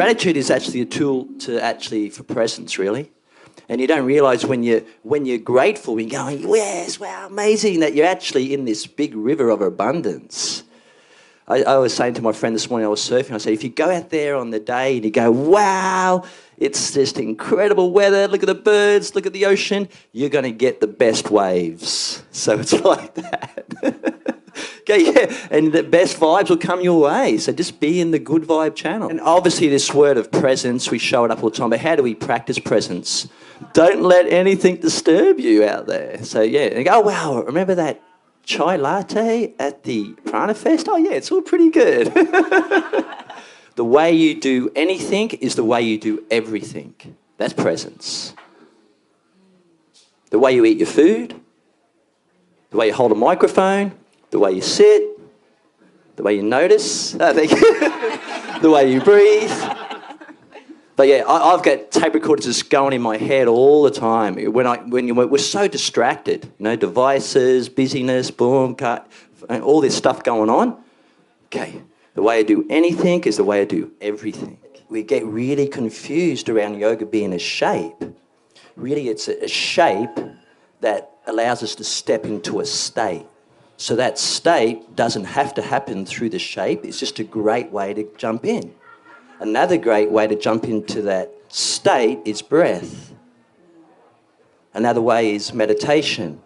Gratitude is actually a tool for presence, really. And you don't realise when you're grateful, you're going, yes, wow, amazing, that you're actually in this big river of abundance. I was saying to my friend this morning, I was surfing, I said, if you go out there on the day and you go, wow, it's just incredible weather, look at the birds, look at the ocean, you're going to get the best waves. So it's like that. Okay, yeah, and the best vibes will come your way. So just be in the good vibe channel. And obviously this word of presence, we show it up all the time, but how do we practice presence? Don't let anything disturb you out there. So yeah, and go, oh wow, remember that chai latte at the Prana Fest? Oh yeah, it's all pretty good. The way you do anything is the way you do everything. That's presence. The way you eat your food, the way you hold a microphone, the way you sit, the way you notice, the way you breathe. But yeah, I've got tape recorders just going in my head all the time. We're so distracted, you know, devices, busyness, boom, cut, all this stuff going on. Okay, the way I do anything is the way I do everything. We get really confused around yoga being a shape. Really, it's a shape that allows us to step into a state. So that state doesn't have to happen through the shape. It's just a great way to jump in. Another great way to jump into that state is breath. Another way is meditation.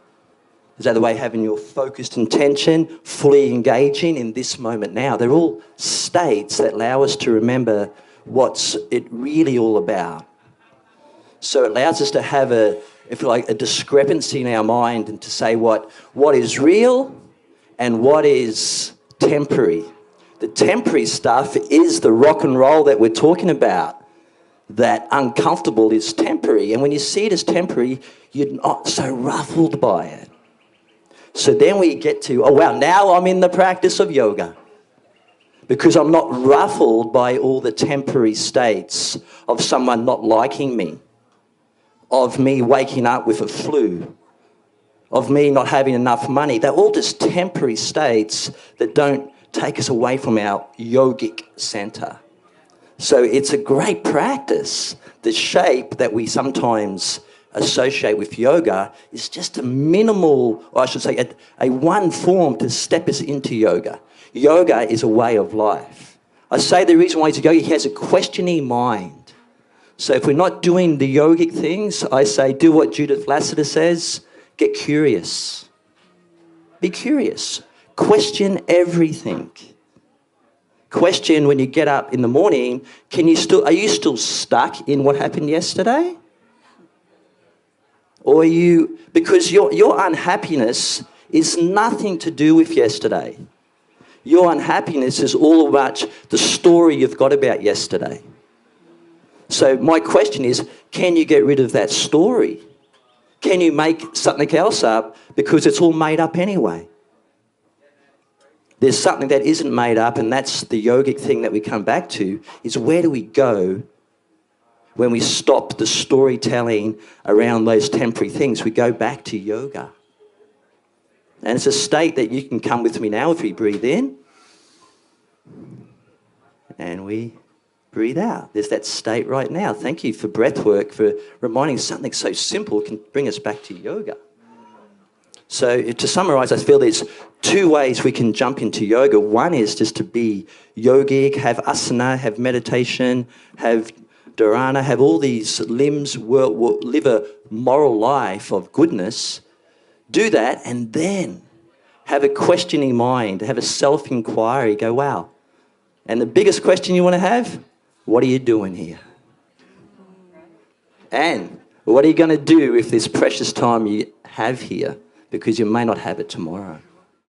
There's another way having your focused intention, fully engaging in this moment now. They're all states that allow us to remember what's it really all about. So it allows us to have a discrepancy in our mind and to say what is real and what is temporary. The temporary stuff is the rock and roll that we're talking about. That uncomfortable is temporary. And when you see it as temporary, you're not so ruffled by it. So then we get to, oh wow, now I'm in the practice of yoga. Because I'm not ruffled by all the temporary states of someone not liking me, of me waking up with a flu, of me not having enough money. They're all just temporary states that don't take us away from our yogic center. So it's a great practice. The shape that we sometimes associate with yoga is just a minimal, or I should say a one form to step us into yoga. Yoga is a way of life. I say the reason why it's yoga, he has a questioning mind. So if we're not doing the yogic things, I say do what Judith Lassiter says, get curious. Be curious. Question everything. Question when you get up in the morning, are you still stuck in what happened yesterday? Or are you, because your unhappiness is nothing to do with yesterday. Your unhappiness is all about the story you've got about yesterday. So my question is, can you get rid of that story? Can you make something else up because it's all made up anyway? There's something that isn't made up, and that's the yogic thing that we come back to, is where do we go when we stop the storytelling around those temporary things? We go back to yoga. And it's a state that you can come with me now if we breathe in. And we breathe out. There's that state right now. Thank you for breath work, for reminding something so simple can bring us back to yoga. So to summarise, I feel there's two ways we can jump into yoga. One is just to be yogic, have asana, have meditation, have dharana, have all these limbs, live a moral life of goodness. Do that and then have a questioning mind, have a self-inquiry, go, wow. And the biggest question you want to have, what are you doing here? And what are you going to do with this precious time you have here? Because you may not have it tomorrow.